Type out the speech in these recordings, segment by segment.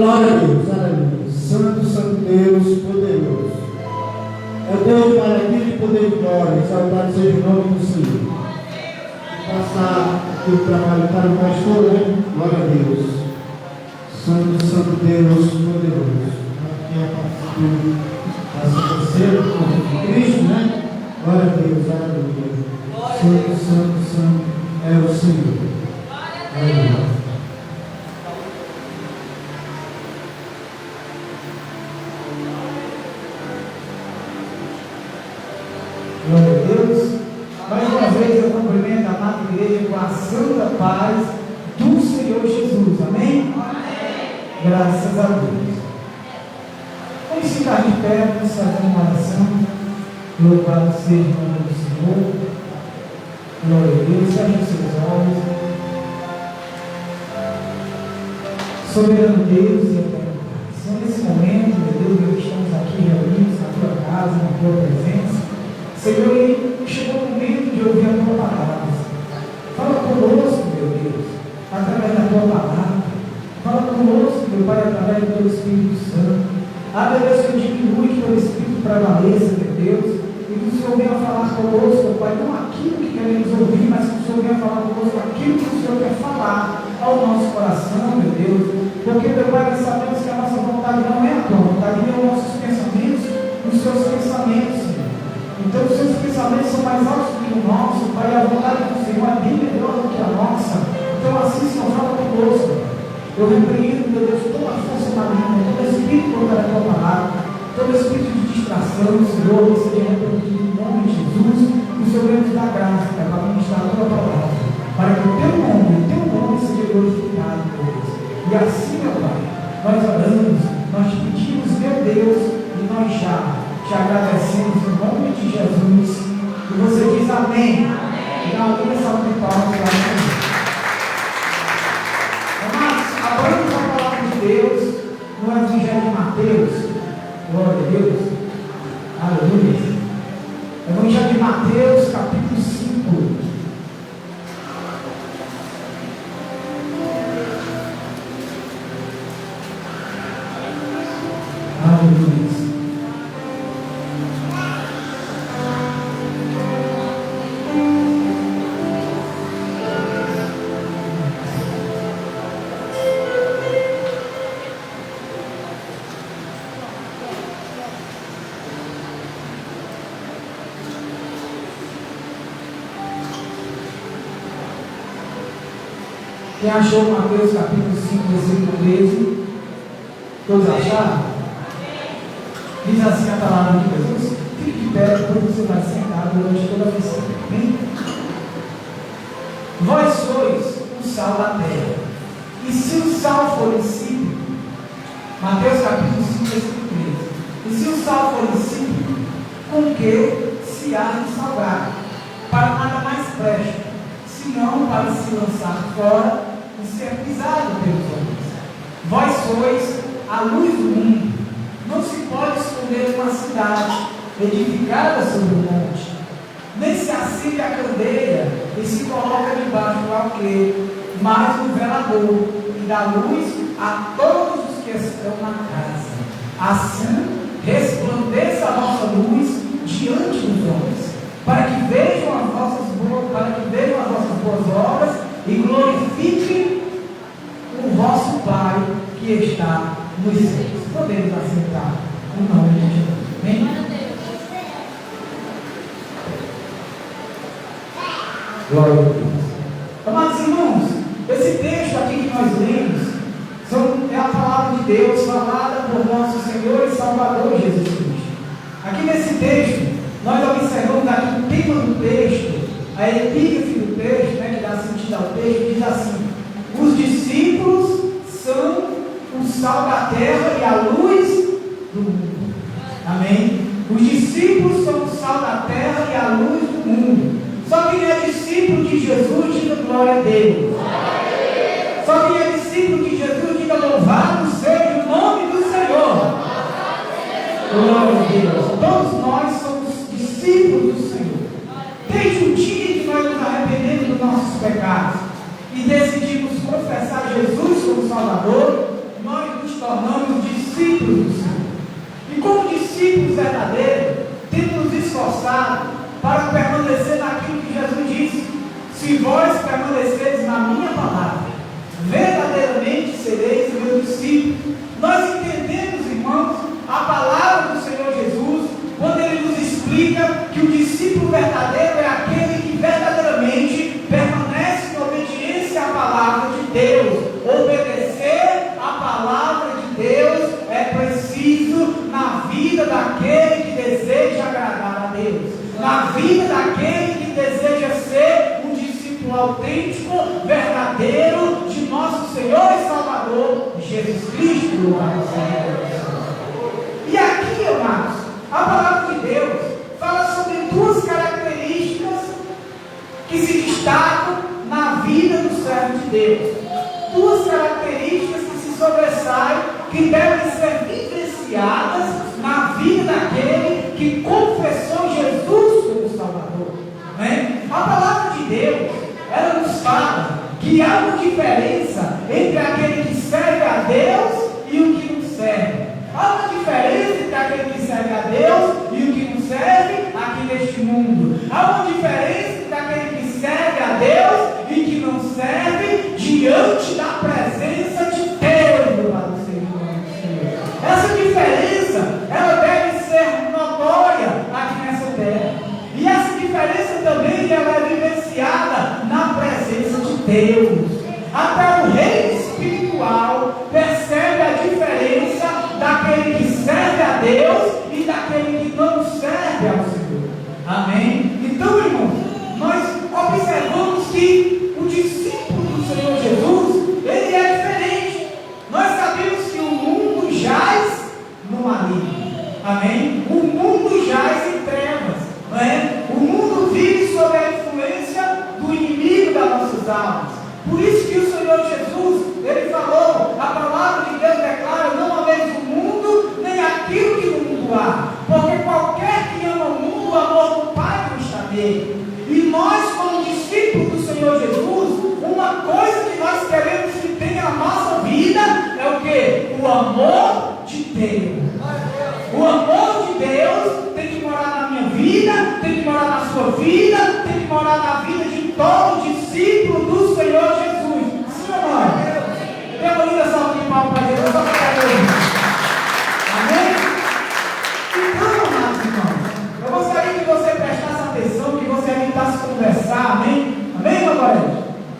Glória a Deus, aleluia. Santo, Santo Deus, poderoso. É Deus maravilha e poder e glória. Exaltado seja o nome do Senhor. Passar aqui o trabalho para o pastor, né? Glória a Deus. Santo, Santo Deus, poderoso. Aqui é a partir da terceira de Cristo, né? Glória a Deus, aleluia. Santo, Santo, Santo é o Senhor. Aleluia. Glória a Deus. Mais uma vez eu cumprimento a amada igreja com a santa paz do Senhor Jesus. Amém? Amém. Graças a Deus. Vamos ficar de pé, vamos fazer uma oração. Louvado seja o nome do Senhor. Glória a Deus. Feche seus olhos. Soberano Deus e eterno Pai. Senhor, nesse momento, meu Deus, nós estamos aqui reunidos na tua casa, na tua presença. Senhor, chegou o momento de ouvir a tua palavra. Fala conosco, meu Deus, através da tua palavra. Fala conosco, meu Pai, através do teu Espírito Santo. Meu Deus, que diminui, que o teu Espírito prevaleça, meu Deus, e que o Senhor venha falar conosco, meu Pai, não aquilo que queremos ouvir, mas que o Senhor venha falar conosco aquilo que o Senhor quer falar ao nosso coração, meu Deus. Porque, meu Pai, nós sabemos que a nossa vontade não é a tua vontade, nem os nossos pensamentos, os seus pensamentos, Senhor. Então os seus pensamentos são mais altos do que o nosso, Pai, a vontade do Senhor é bem melhor do que a nossa. Então assim, Senhor, fala conosco. Eu repreendo, meu Deus, toda a força maligna, todo espírito contra a tua palavra, todo espírito de distração, Senhor, seja repreendido em nome de Jesus, e o Senhor venha nos dar graça, Pai, para ministrar a tua palavra, para que o teu nome seja glorificado, meu Deus. E assim, meu Pai, nós oramos, nós te pedimos, meu Deus, e nós já te agradecemos em nome de Jesus. E você diz amém. E dá uma salva de palmas para nós. Amados, abrimos a palavra de Deus no Evangelho de Mateus. Glória a Deus. Aleluia. Evangelho de Mateus, capítulo 5. Aleluia. Quem achou Mateus capítulo 5, versículo 13? Todos acharam? Diz assim a palavra de Deus. Fique de pé, quando você vai sentar durante toda a lição. Amém? Vós sois o sal da terra. E se o sal for insípido, Mateus capítulo 5, versículo 13. E se o sal for insípido, com que se há de salgar? Para nada mais presta, senão para se lançar fora e ser pisado pelos homens. Vós sois a luz do mundo. Não se pode esconder uma cidade edificada sobre um monte, nem se acende a candeia e se coloca debaixo do alqueire, mas no velador, e dá luz a todos os que estão na casa. Assim resplandeça a vossa luz diante dos homens, para que vejam as vossas boas obras e glorifiquem o vosso Pai que está nos céus. Podemos assentar o nome de Jesus. Amém? Glória a Deus. Amados irmãos, esse texto aqui que nós lemos é a palavra de Deus falada por nosso Senhor e Salvador Jesus Cristo. Aqui nesse texto, nós observamos aqui o tema do texto, a epígrafe do texto, né, que dá sentido ao texto, diz assim: os discípulos são o sal da terra e a luz do mundo. Amém? Os discípulos são o sal da terra e a luz do mundo. Só quem é discípulo de Jesus, diga glória a Deus. Só quem é discípulo de Jesus, diga louvado seja o nome do Senhor. Glória a Deus. Todos nós somos discípulos do Senhor. Desde o dia que nós nos arrependemos dos nossos pecados e decidimos confessar Jesus como Salvador, nós nos tornamos discípulos do Senhor. E como discípulos verdadeiros, temos nos esforçado para permanecer naquilo que Jesus disse: se vós permaneceres na minha palavra, verdadeiramente sereis meus discípulos. Nós entendemos, irmãos, a palavra do Senhor Jesus, quando Ele nos explica que o discípulo verdadeiro é aquele que verdadeiramente permanece em obediência à palavra de Deus. Obedecer à palavra de Deus é preciso na vida daquele que deseja agradar a Deus, na vida daquele que deseja ser um discípulo autêntico, verdadeiro de nosso Senhor e Salvador Jesus Cristo. E aqui, amados, a palavra de Deus fala sobre duas características que se destacam na vida do servo de Deus. Duas características que se sobressaem, que devem ser vivenciadas na vida daquele que confessou Jesus como Salvador. Amém? A palavra de Deus, ela nos fala que há uma diferença entre aquele que serve a Deus e o que não serve. Há uma diferença entre aquele que serve a Deus e o que não serve aqui neste mundo. Há uma diferença entre aquele que serve a Deus e que não serve diante da presença de Deus. Essa diferença, ela deve ser notória aqui nessa terra. E essa diferença também ela é vivenciada na presença de Deus. Até o rei espiritual percebe a diferença daquele que serve a Deus e daquele que não serve ao Senhor. Amém? Então, irmãos, nós observamos que o discípulo do Senhor Jesus, ele é diferente. Nós sabemos que o mundo jaz no maligno. Amém? O mundo jaz em trevas. Não é? O mundo vive sob a influência do inimigo das nossas almas. Por isso que o Senhor Jesus, Ele falou, a palavra de Deus declara: não haveis o mundo, nem aquilo que no mundo há. Porque qualquer que ama o mundo, o amor do Pai não está nele. E nós, como discípulos do Senhor Jesus, uma coisa que nós queremos que tenha na nossa vida é o quê? O amor de Deus. O amor de Deus tem que morar na minha vida, tem que morar na sua vida, tem que morar na vida de todo discípulo do Senhor Jesus. Sim ou não? Tem uma linda salva de palmas para Jesus. Amém? Então, amados irmãos, eu gostaria que você prestasse atenção, que você evitasse conversar. Amém? Amém, meu glória?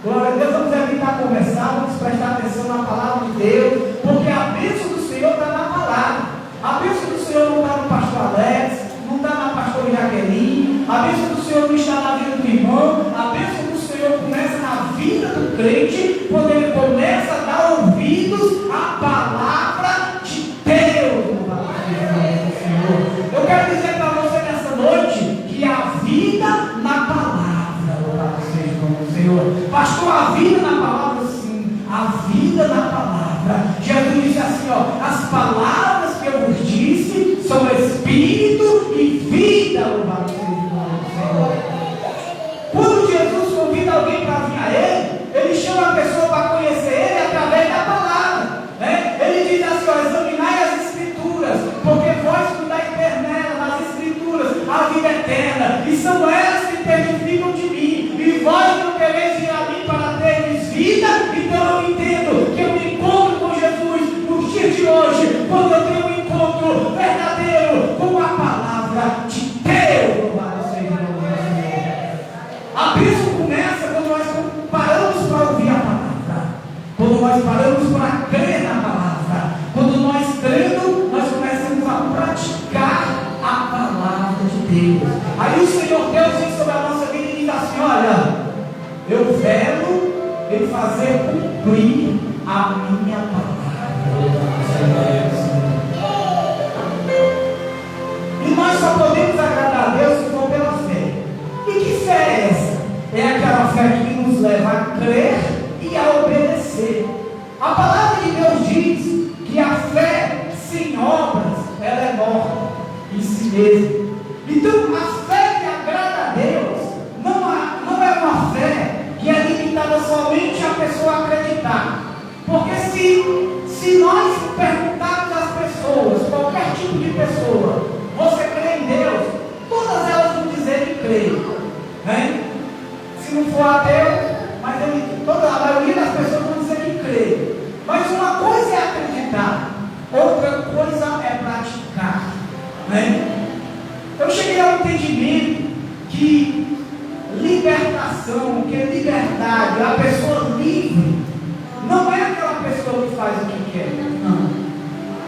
Glória a Deus, vamos evitar conversar, vamos prestar atenção na palavra de Deus, porque a bênção do Senhor está na palavra. A bênção do Senhor não está no pastor Alex, não está na pastora Jaqueline, a bênção do Senhor não está na vida do irmão, a bênção do Senhor começa na vida do crente, quando ele começa a dar ouvidos à palavra de Deus. Eu quero dizer para você nessa noite que a vida na palavra, louvado seja o nome do Senhor. Pastor, a vida na palavra, sim, a vida na palavra. Jesus disse assim, ó: as palavras que eu vos disse são espírito e vida, louvado seja o nome do Senhor. Quando Jesus convida alguém para vir a ele chama a pessoa para conhecer ele através da palavra, né? Ele diz assim, ó: examinai as escrituras, porque vós cuidais nela, nas escrituras, a vida eterna, e são elas que testificam de mim, e vós não quereis ir a mim para teres vida. Então eu entendo que eu me encontro com Jesus nos dias de hoje, quando eu tenho um encontro verdadeiro com a palavra de Deus. Louvado seja o nome do Senhor. A bênção começa quando nós paramos para ouvir a palavra, quando nós paramos para crer na palavra, quando nós crendo, nós começamos a praticar a palavra de Deus. Aí o Senhor Deus diz sobre a nossa vida e diz assim: olha, eu velo em fazer cumprir a minha palavra. E nós só podemos agradar a Deus se for pela fé. E que fé é essa? É aquela fé que nos leva a crer e a obedecer. A palavra de Deus diz que a fé sem obras, ela é morta em si mesma. Então, a fé que agrada a Deus não é uma fé que é limitada somente a pessoa acreditar. Porque se nós perguntarmos Hein? Se não for ateu, mas a maioria das pessoas vão dizer que crê. Mas uma coisa é acreditar, outra coisa é praticar. Né? Eu cheguei ao entendimento que libertação, que é liberdade, a pessoa livre, não é aquela pessoa que faz o que quer. Não.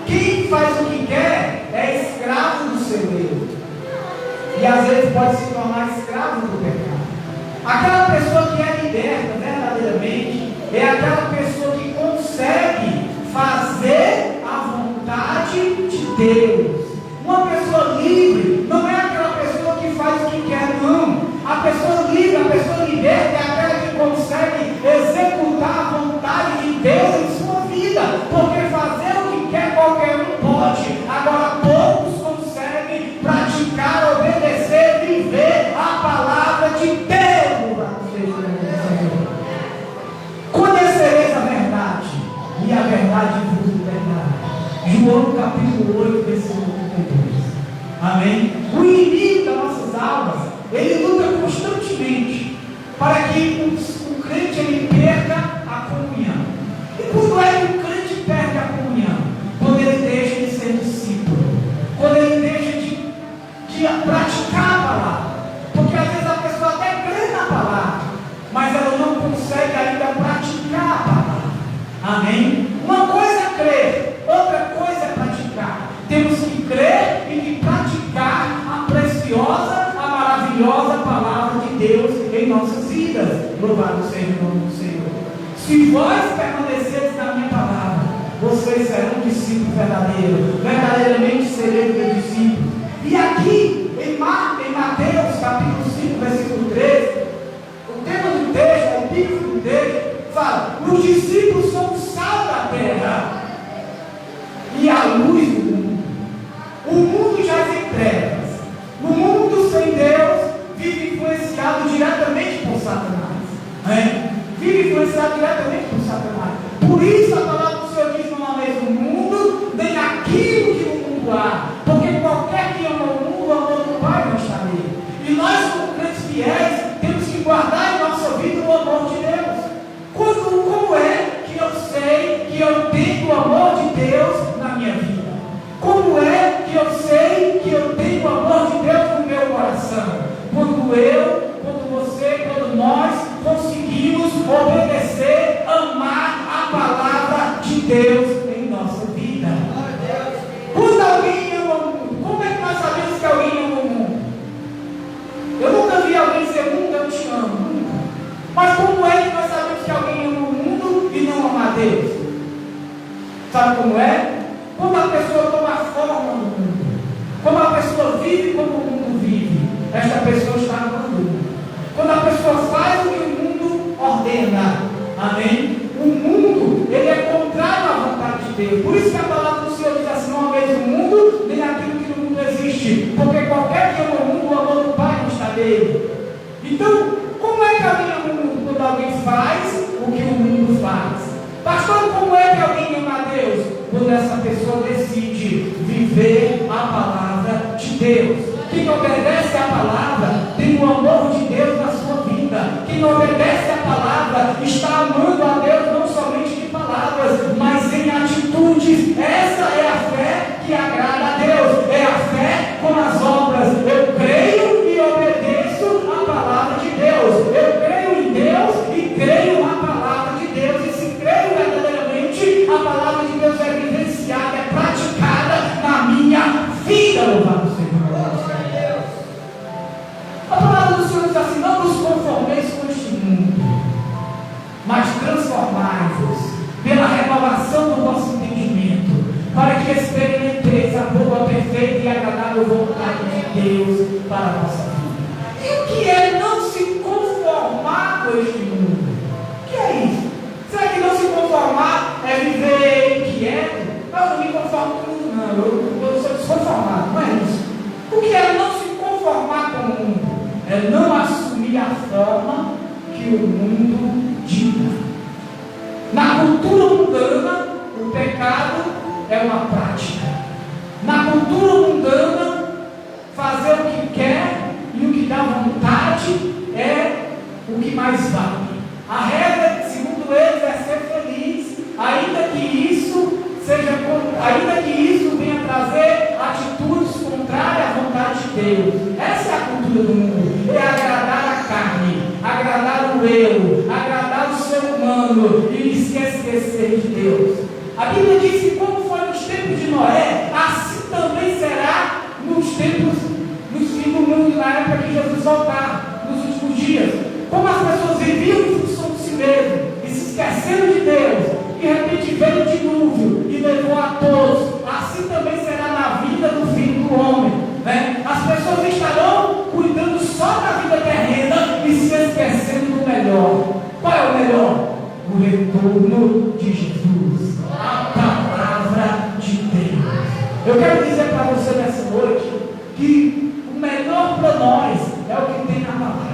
Quem faz o que quer é escravo do seu eu. E às vezes pode se tornar escravo do pecado. Aquela pessoa que é liberta verdadeiramente é aquela pessoa que consegue fazer a vontade de Deus. Uma pessoa livre não é aquela pessoa que faz o que quer, não. A pessoa livre, a pessoa liberta é aquela que consegue executar a vontade de Deus em sua vida. Porque fazer o que quer qualquer um pode. Agora poucos conseguem praticar, obedecer, viver a palavra de Deus. Conhecereis a verdade, e a verdade vos libertará. João capítulo 8, versículo 32. Amém? O inimigo das nossas almas, ele luta constantemente para que o crente ele perca a comunhão. E quando é que o crente perde a comunhão? Quando ele deixa de ser discípulo, quando ele deixa de praticar a palavra. Porque às vezes a pessoa até crê na palavra, mas ela não consegue ainda praticar a palavra. Amém? Uma coisa é crer, outra coisa é praticar. Temos que crer e que praticar a preciosa, a maravilhosa palavra de Deus em nossas vidas. Louvado seja o nome do Senhor. Se vós permanecerdes na minha palavra, vocês serão discípulos verdadeiros. Verdadeiramente sereis meus discípulos. E aqui, em Mateus capítulo 5, versículo 13, o tema do texto, o título do texto, fala: os discípulos são o sal da terra e a luz do mundo. O mundo jaz em trevas. No mundo sem Deus, vive influenciado diretamente por Satanás. Vive influenciado diretamente por Satanás. Por isso a palavra do Senhor diz: não há mesmo o mundo, nem aquilo que o mundo há. Porque qualquer que ama o mundo, o amor do Pai não está nele. E nós, como crentes fiéis, temos que guardar em nossa vida o amor de Deus. Como é que eu sei que eu tenho o amor de Deus na minha vida? Como é que eu sei que eu tenho o amor de Deus no meu coração? Quando você, quando nós conseguimos obedecer, amar a palavra de Deus em nossa vida. Quando alguém ama o mundo, como é que nós sabemos que alguém ama o mundo? Eu nunca vi alguém dizer: mundo, eu te amo. Nunca. Mas como é que nós sabemos que alguém ama o mundo e não ama a Deus? Sabe como é? Quando a pessoa toma forma no mundo, quando a pessoa vive como o mundo vive, esta pessoa está amando o mundo. Quando a pessoa faz o que o mundo ordena, amém? O mundo, ele é contrário à vontade de Deus. Por isso que a palavra do Senhor diz assim: não há mesmo o mundo, nem aquilo que no mundo existe. Porque qualquer que ama o mundo, o amor do Pai não está nele. Então, como é que alguém ama o mundo? Quando alguém faz o que o mundo faz. Pastor, como é que alguém ama a Deus? Quando essa pessoa decide viver a palavra de Deus. Quem obedece à palavra tem o amor de Deus na sua vida. Quem obedece à palavra está amando a Deus não somente de palavras, mas em atitudes. Essa é a fé que agrada a Deus. É a fé com as obras. Eu creio e obedeço a palavra de Deus. Eu creio em Deus e creio na palavra de Deus. E se creio verdadeiramente, a palavra de Deus é vivenciada, é praticada na minha vida. Louvado seja o nome do Senhor. A palavra do Senhor diz assim: não vos conformeis com este mundo, mas transformai-vos pela renovação do vosso entendimento, para que experimenteis a boa, perfeita e agradável vontade de Deus para a vossa vida. E o que é não se conformar com este mundo? O que é isso? Será que não se conformar é viver inquieto? Eu não me conformo com o mundo, não. Eu sou desconformado, não é isso? O que é não se conformar com o mundo? É não assumir a forma que o mundo dita. Na cultura mundana, o pecado é uma prática. Na cultura mundana, fazer o que quer e o que dá vontade mais vale. A regra, segundo eles, é ser feliz, ainda que isso venha trazer atitudes contrárias à vontade de Deus. Essa é a cultura do mundo, é agradar a carne, agradar o eu, agradar o ser humano e se esquecer de Deus. A Bíblia diz que como foi nos tempos de Noé, assim também será nos tempos do mundo, na época que Jesus voltar, nos últimos dias. Como as pessoas viviam em função de si mesmo e se esqueceram de Deus, e de repente veio o dilúvio e levou a todos, assim também será na vida do Filho do Homem, né? As pessoas estarão cuidando só da vida terrena e se esquecendo do melhor. Qual é o melhor? O retorno de Jesus, a palavra de Deus. Eu quero dizer para você nessa noite que o melhor para nós é o que tem na palavra,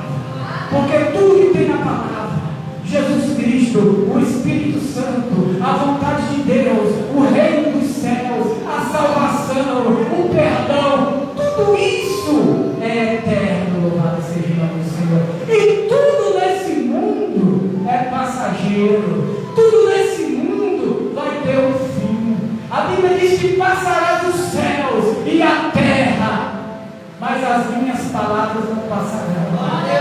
porque tudo que tem na palavra, Jesus Cristo, o Espírito Santo, a vontade de Deus, o reino dos céus, a salvação, o perdão, tudo isso é eterno, louvado seja o nome do Senhor. E tudo nesse mundo é passageiro, tudo nesse mundo vai ter um fim. A Bíblia diz que passará dos céus e a terra, mas as minhas palavras não passarão.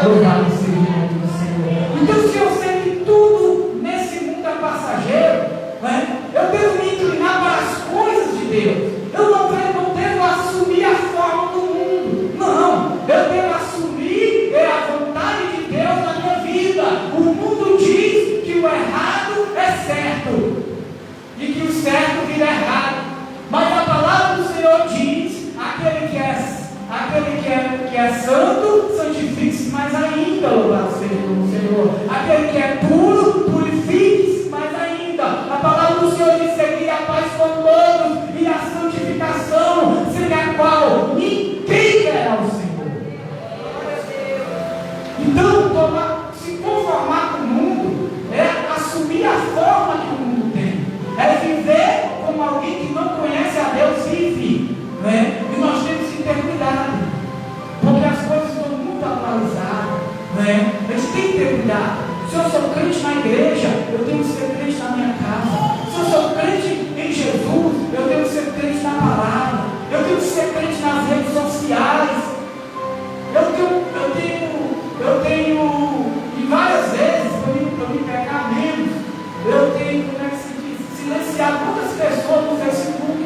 Louvado seja o nome do Senhor. Então, se eu sei que tudo nesse mundo é passageiro, né, eu devo me inclinar para as coisas de Deus. Eu não devo assumir a forma do mundo. Não, eu devo assumir a vontade de Deus na minha vida. O mundo diz que o errado é certo e que o certo vira errado. Mas a palavra do Senhor diz: aquele que é santo, santifique-se mais ainda, louvado seja o Senhor. Aquele que é puro, purifique-se mais ainda. A palavra do Senhor diz: seguir a paz com todos e a santificação, sem a qual ninguém verá o Senhor. Então, se conformar com o mundo é assumir a forma que o mundo tem, é viver como alguém que não conhece a Deus vive, né? E nós temos que ter cuidado, porque as coisas estão muito atualizadas, né? A gente tem que ter cuidado. Se eu sou crente na igreja, eu tenho que ser crente na minha casa. Se eu sou crente em Jesus, eu tenho que ser crente na palavra. Eu tenho que ser crente nas redes sociais. Eu tenho, e várias vezes, para me pegar menos, eu tenho, como é que se diz, silenciado muitas pessoas no Facebook,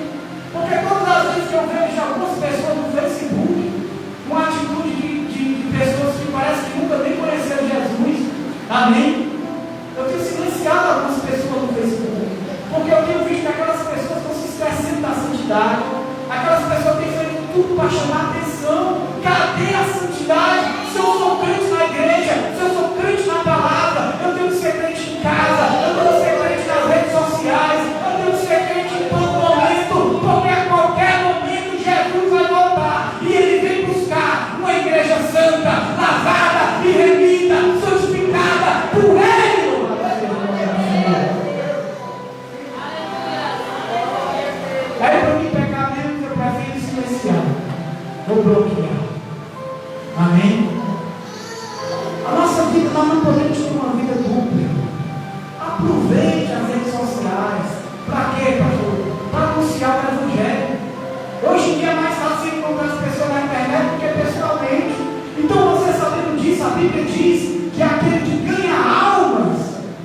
porque todas as vezes que eu vejo algumas pessoas no Facebook, uma atitude de pessoas que parece que nunca nem conheceram Jesus, amém? Eu tenho silenciado algumas pessoas no Facebook, porque eu tenho visto que aquelas pessoas estão se esquecendo da santidade, aquelas pessoas têm feito tudo para chamar atenção. Cadê a santidade? Se eu sou crente na igreja, se eu sou crente na palavra, eu tenho que ser crente em casa, eu tenho que ser crente nas redes sociais, eu tenho que ser crente em todo momento, porque a qualquer momento Jesus vai voltar e Ele vem buscar uma igreja santa, lavada e remida, santificada por Ele. Aí para mim pecar menos, eu prefiro silenciar, vou bloquear. Amém? A nossa vida, nós não podemos ter uma vida dupla. Aproveite as redes sociais. Para quê, pastor? Para anunciar o Evangelho. Hoje em dia é mais fácil encontrar as pessoas na internet do que pessoalmente. Então, você sabendo disso, a Bíblia diz que aquele que ganha almas,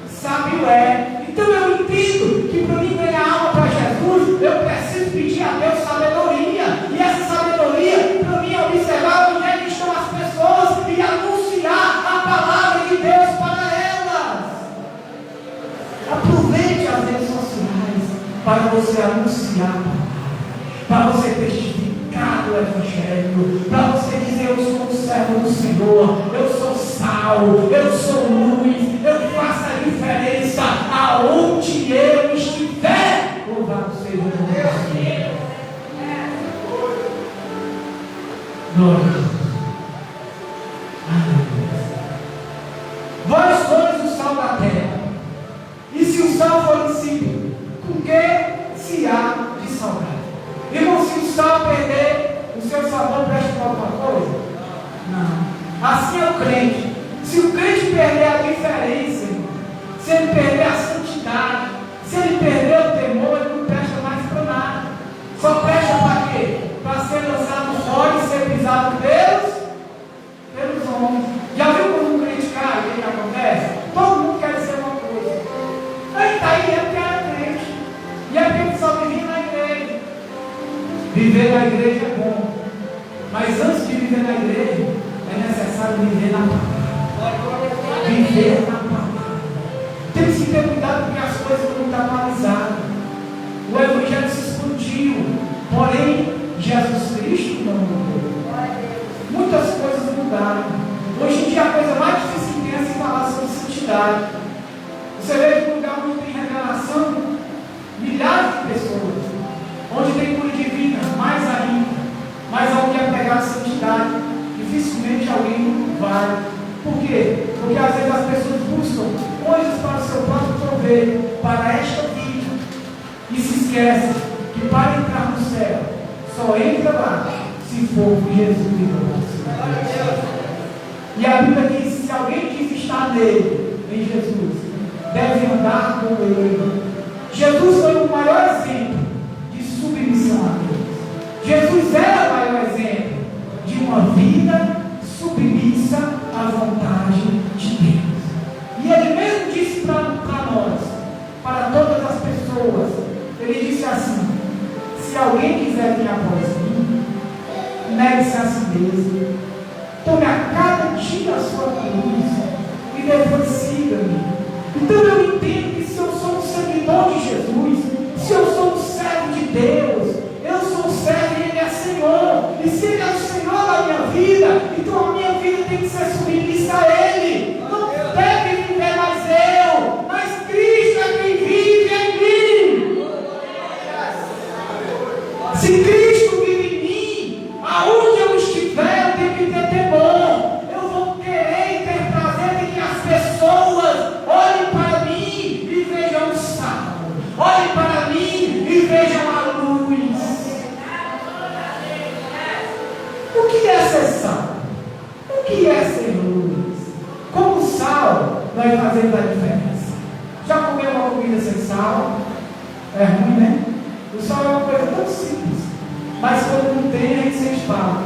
sábio é. Então, eu entendo que para mim ganhar alma para Jesus, eu preciso pedir a Deus sabedoria. E essa sabedoria, para mim, é observar onde é que estão as pessoas e anunciar a palavra de Deus para elas. Aproveite as redes sociais para você anunciar, para você testificar do Evangelho, para você dizer: eu sou um servo do Senhor, eu sou sal, eu sou luz, eu faço a diferença aonde eu estiver. Louvado seja o nome do Senhor. Glória a Deus. Vós sois o sal da terra, e se o sal for insípido, com que se há de salgar? Irmão, se o sal perder o seu sabor, presta para alguma coisa? Não. Assim é o crente. Se Se o crente perder a diferença, irmão, se ele perder a santidade, se ele perder o temor, ele não presta mais para nada. Só presta para quê? Para ser lançado fora e ser pisado pelos homens. Já viu quando um crente cai, o que acontece? Todo mundo quer ser uma coisa. Aí está aí, é porque era crente. E é porque só vivia na igreja. Viver na igreja é bom. Mas antes de viver na igreja, é necessário viver na palavra. Viver na palavra. Temos que ter cuidado porque as coisas não estão atualizadas. O evangelho se explodiu, porém Jesus Cristo não mudou. Muitas coisas mudaram. Hoje em dia a coisa mais difícil que tem é se falar sobre santidade. Você vê que no lugar onde tem revelação, milhares de pessoas, onde tem cura divina, mais ainda, mas onde é pegar a santidade, dificilmente alguém vai. Por quê? Porque às vezes as pessoas buscam coisas para o seu próprio proveito, para esta vida, e se esquecem que para entrar no céu, só entra lá se for por Jesus. E a Bíblia diz: se alguém diz estar nele, em Jesus, deve andar com ele. Jesus foi o maior exemplo de submissão a Deus. Jesus era o maior exemplo de uma vida submissa à vontade de Deus. E ele mesmo disse para nós, para todas as pessoas, ele disse assim: se alguém quiser vir após mim, negue-se a si mesmo, tome a cada dia a sua cruz e depois siga-me. Então eu entendo que se eu sou um seguidor de Jesus, se eu sou um servo de Deus, eu sou um servo e Ele é Senhor. E se Ele é o Senhor da minha vida, então a minha vida tem que ser submissa a Ele. Não deve viver mais eu, mas Cristo é quem vive em mim. Se Cristo vive em mim, aonde eu estiver, eu tenho que ter temor. Eu vou querer e ter prazer em que as pessoas olhem para mim e vejam o sal. Olhem para mim e vejam a luz. O que é ser sal? O que é ser luz? Como o sal vai fazer a diferença? Já comeu uma comida sem sal? É ruim, né? O sal é uma coisa tão simples, mas quando não tem, a gente sente falta.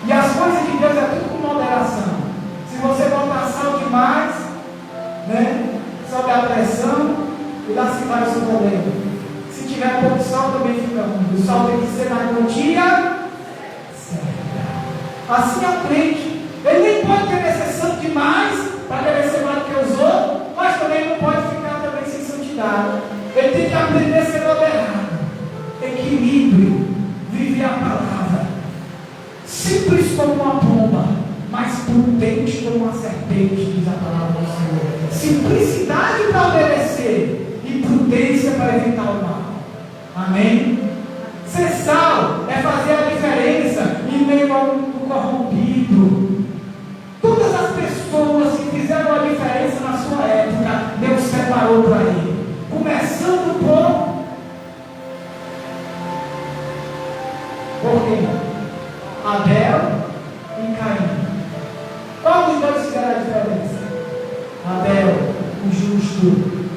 E as coisas de Deus é tudo com moderação. Se você botar sal demais, né, sobe a pressão e lá se vai o seu problema. Se tiver pouco sal, também fica ruim. O sal tem que ser na quantia certa. Assim é o crente. Ele nem pode querer ser santo demais para querer ser mais do que os outros, mas também não pode ficar também sem santidade. Ele tem que aprender a ser moderado. Equilíbrio. Vive a palavra. Simples como uma pomba, mas prudente como uma serpente, diz a palavra do Senhor. Simplicidade para obedecer e prudência para evitar o mal. Amém? Ser sal é fazer a diferença em meio ao mundo corrompido. Todas as pessoas que fizeram a diferença na sua época, Deus separou para ele. Começando por quem? Abel e Caim. Qual dos dois fizeram a diferença? Abel, o justo,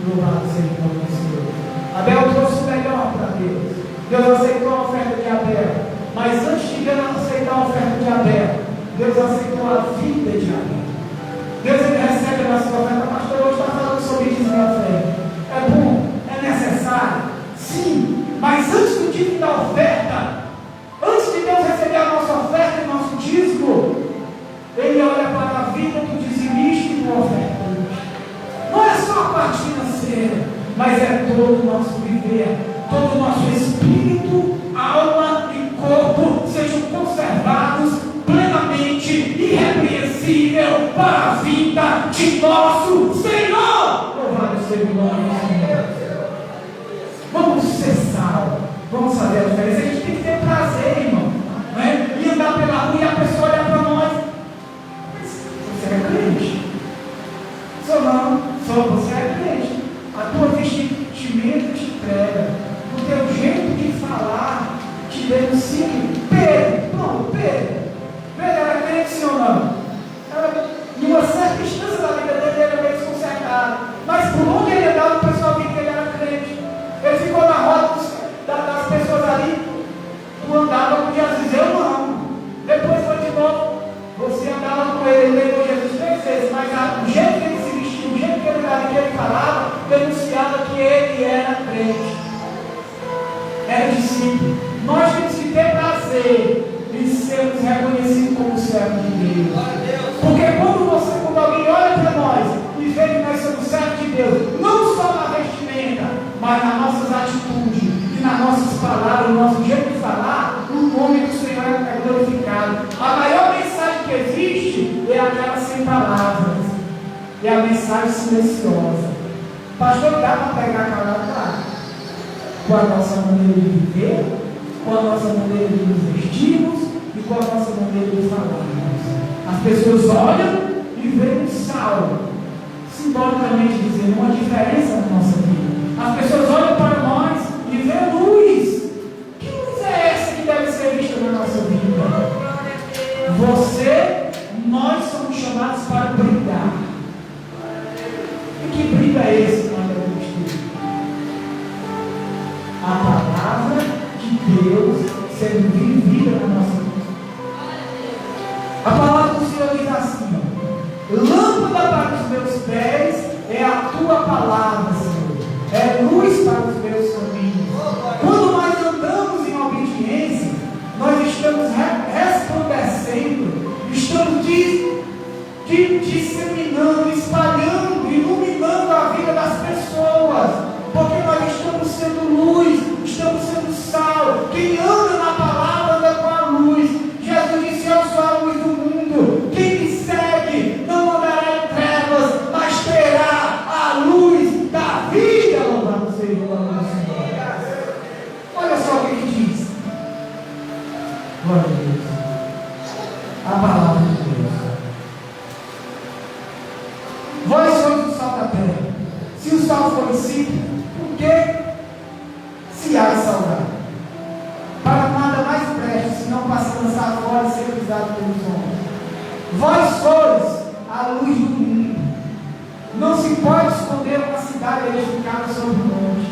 louvado seja o nome do Senhor. Abel trouxe o melhor para Deus. Deus aceitou a oferta de Abel. Mas antes de Deus aceitar a oferta de Abel, Deus aceitou a vida de Abel. Deus ele recebe a nossa oferta. Pastor, hoje está falando sobre dízimo e oferta. É bom? É necessário? Sim. Mas antes do dízimo da oferta, antes de Deus receber a nossa oferta e nosso dízimo, Ele olha para a vida do dizimista e do ofertante. Não é só a parte financeira, mas é todo o nosso viver, todo o nosso espírito, alma e corpo sejam conservados plenamente irrepreensível para a vida de nosso Senhor. Louvado seja o nome do Senhor. Vamos ser sal, vamos fazer a diferença. A gente tem que ter prazer, irmão, não é? E andar pela rua e a pessoa olhar para nós. Você é crente? Sou não, só você é crente. A tua vestimenta te entrega, o teu jeito de falar te denuncia. Pedro, Pedro era crente, sim ou não? Era em uma mas nas nossas atitudes e nas nossas palavras, no nosso jeito de falar, o nome do Senhor é glorificado. A maior mensagem que existe é aquela sem palavras, é a mensagem silenciosa. Pastor, dá para pegar calado lá, com a nossa maneira de viver, com a nossa maneira de nos vestirmos e com a nossa maneira de falarmos. As pessoas olham e veem um sal, simbolicamente dizendo, uma diferença na nossa vida. As pessoas olham para nós e veem luz. Que luz é essa que deve ser vista na nossa vida? Nós somos chamados para brilhar. E que brilho é esse que nós devemos ter? A palavra de Deus sendo vivida na nossa vida. A palavra do Senhor diz assim: lâmpada para os meus pés é a tua palavra, Senhor, é luz para os meus caminhos. Quando nós andamos em obediência, nós estamos resplandecendo, estamos disseminando, espalhando, iluminando a vida das pessoas, porque nós estamos sendo luz, estamos sendo sal. Quem anda na palavra anda com a luz. Jesus disse: eu sou a luz do mundo. Quem me segue não andará em trevas, mas terá a luz da vida. Louvado seja o nome do Senhor. Olha só o que ele diz. Glória a Deus. A palavra de Deus. Vós sois o sal da terra. Se o sal for insípido, por que se há de salgar? Para nada mais preste, senão para se lançar fora e ser pisado pelos homens. Vós sois a luz do mundo. Não se pode esconder uma cidade edificada sobre o monte.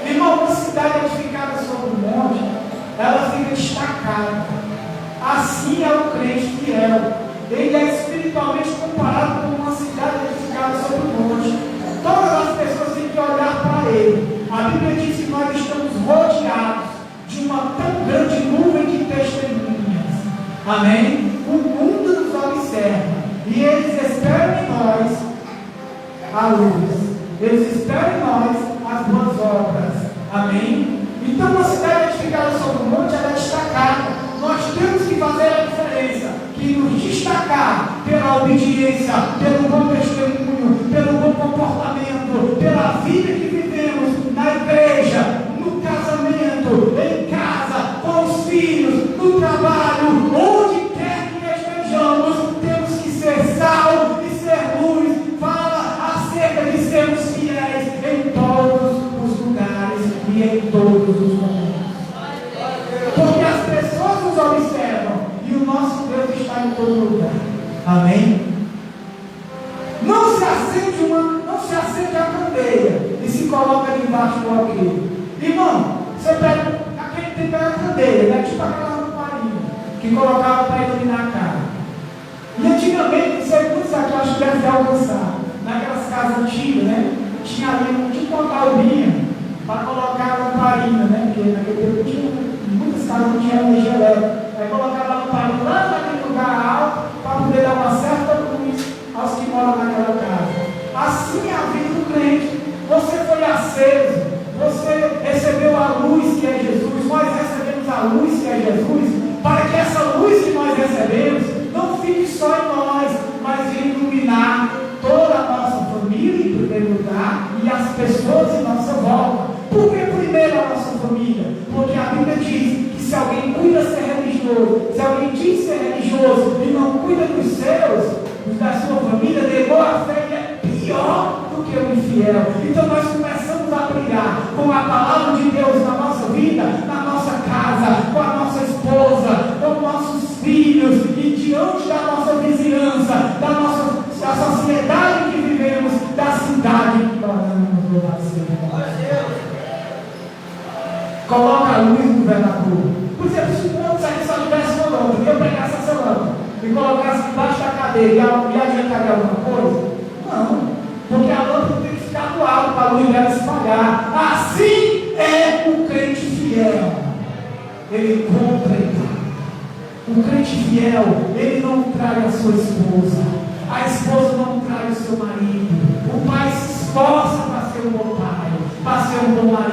Irmão, uma cidade edificada sobre o monte, ela fica destacada. Assim é o crente fiel. Ele é espiritualmente comparado com uma cidade edificada sobre o monte. Todas as pessoas têm que olhar para ele. A Bíblia diz que nós estamos rodeados de uma tão grande nuvem de testemunhas. Amém? O mundo nos observa e eles esperam em nós a luz. Eles esperam em nós as boas obras. Amém? Então, uma cidade edificada sobre o monte, ela é destacada. Nós temos que fazer a diferença, que nos destacar pela obediência, pelo bom testemunho, pelo bom comportamento, pela vida que vivemos na igreja, no casamento, em casa, com os filhos, no trabalho, onde quer que estejamos. Temos que ser sal e ser luz. Fala acerca de sermos fiéis em todos os lugares e em todos os momentos. Porque as pessoas nos observam e o nosso Deus está em todo lugar. Amém? Não se acende a candeia e se coloca debaixo do alqueire. Irmão, você pega aquele que pega a candeia, né? Tipo aquela lamparina que colocava para iluminar a casa. E antigamente, não sei muitos aqui, eu acho que deve ter alcançado. Naquelas casas antigas, né? Tinha ali tipo uma baldinha para colocar a lamparina, né? Porque naquele tempo tinha. Muitas casas não tinham energia elétrica. Aí colocava a lamparina lá naquele lugar alto para poder dar uma certa luz aos que moram naquela casa. Assim é a vida do crente. Você foi aceso, você recebeu a luz que é Jesus, nós recebemos a luz que é Jesus, para que essa luz que nós recebemos não fique só em nós, mas iluminar toda a nossa família em primeiro lugar e as pessoas em nossa volta. Por que primeiro a nossa família? Porque a Bíblia diz que se alguém cuida ser religioso, se alguém diz ser religioso e não cuida dos seus, da sua família, negou a fé e é pior do que o infiel. Então nós começamos a brilhar com a palavra de Deus na nossa vida, na nossa casa, com a nossa esposa, com nossos filhos e diante da nossa vizinhança, da sociedade que vivemos, da cidade que moramos. Louvado seja Deus. Coloca a luz no governador. Por exemplo, se o mundo aqui só tivesse uma lâmpada, eu pregasse essa lâmpada e colocasse debaixo da cadeira e adiantaria alguma coisa? Não, porque a lâmpada tem que ficar do alto para a luz dela espalhar. Assim é o crente fiel. Ele compra. O crente fiel, ele não trai a sua esposa, a esposa não trai o seu marido, o pai se esforça para ser um bom pai, para ser um bom marido.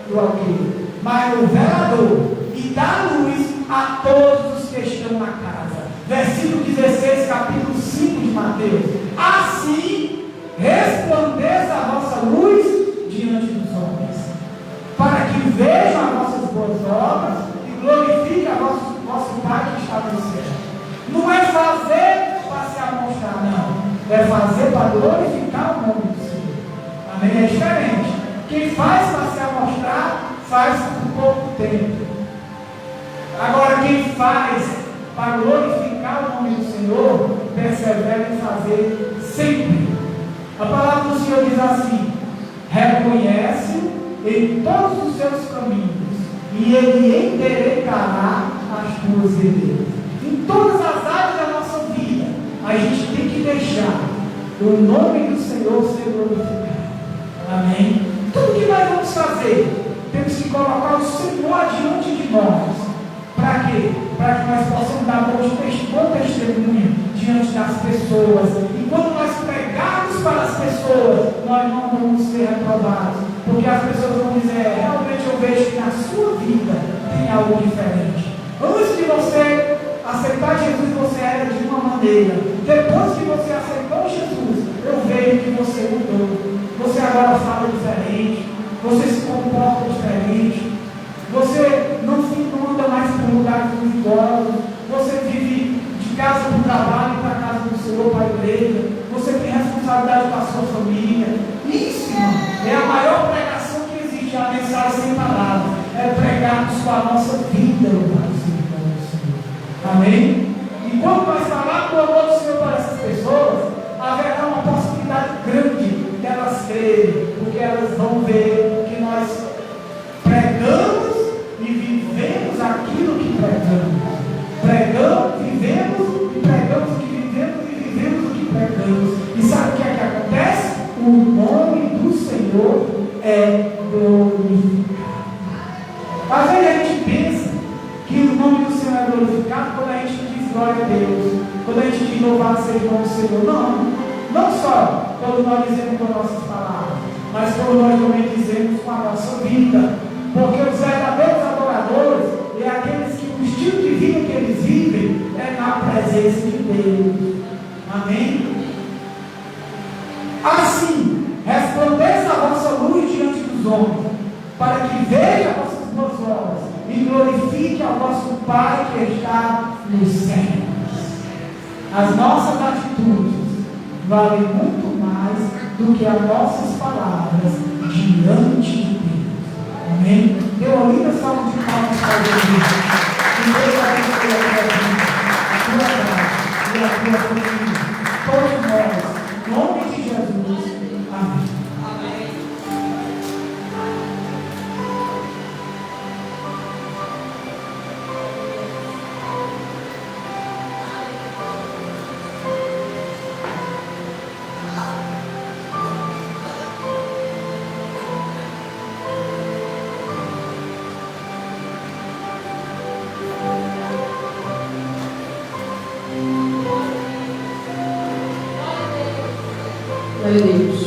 do alqueire, mas no velador, e dá luz a todos os que estão na casa. Versículo 16, capítulo 5 de Mateus. Assim resplandeça a vossa luz diante dos homens, para que vejam as vossas boas obras e glorifiquem a vosso Pai que está no céu. Não é fazer para se amostrar, não. É fazer para glorificar o nome do Senhor. Amém? É diferente. Quem faz para se amostrar, faz por pouco tempo. Agora, quem faz para glorificar o nome do Senhor, persevera em fazer sempre. A palavra do Senhor diz assim: reconhece-o em todos os seus caminhos, e ele endireitará as tuas veredas. Em todas as áreas da nossa vida, a gente tem que deixar o nome do Senhor ser glorificado. Amém? Tudo que nós vamos fazer, temos que colocar o Senhor adiante de nós. Para quê? Para que nós possamos dar bom testemunho diante das pessoas. E quando nós pregarmos para as pessoas, nós não vamos ser reprovados. Porque as pessoas vão dizer: realmente eu vejo que na sua vida tem algo diferente. Antes de você aceitar Jesus, você era de uma maneira. Depois que você aceitou Jesus, eu vejo que você mudou. Você agora fala diferente. Você se comporta diferente. Você não anda mais por lugares duvidosos. Você vive de casa para o trabalho, para a casa do Senhor, para a igreja. Você tem responsabilidade com a sua família. Isso, irmão, é a maior pregação que existe, a mensagem sem palavras. É pregarmos com a nossa vida no Senhor. Amém? E quando nós falarmos do amor do Senhor para essas pessoas, haverá uma possibilidade grande delas crerem, porque elas vão ver que nós pregamos e vivemos aquilo que pregamos. Pregamos, vivemos e pregamos o que vivemos e vivemos o que pregamos. E sabe o que é que acontece? O nome do Senhor é glorificado. Às vezes a gente pensa que o nome do Senhor é glorificado quando a gente diz glória a Deus, quando a gente diz louvado seja o nome do Senhor. Não só quando nós dizemos com nossas palavras, mas quando nós também dizemos com a nossa vida. Porque os verdadeiros adoradores é aqueles que o estilo de vida que eles vivem é na presença de Deus. Amém? Assim, resplandeça a vossa luz diante dos homens, para que vejam as vossas boas obras e glorifique ao vosso Pai que está nos céus. As nossas atitudes valem muito mais do que as nossas palavras diante de Deus. Amém? Dê uma linda salva de palmas para Jesus. Que Deus abençoe a tua vida, a tua casa e a tua família. Todos nós, em nome de Jesus. Amém. Glória a Deus.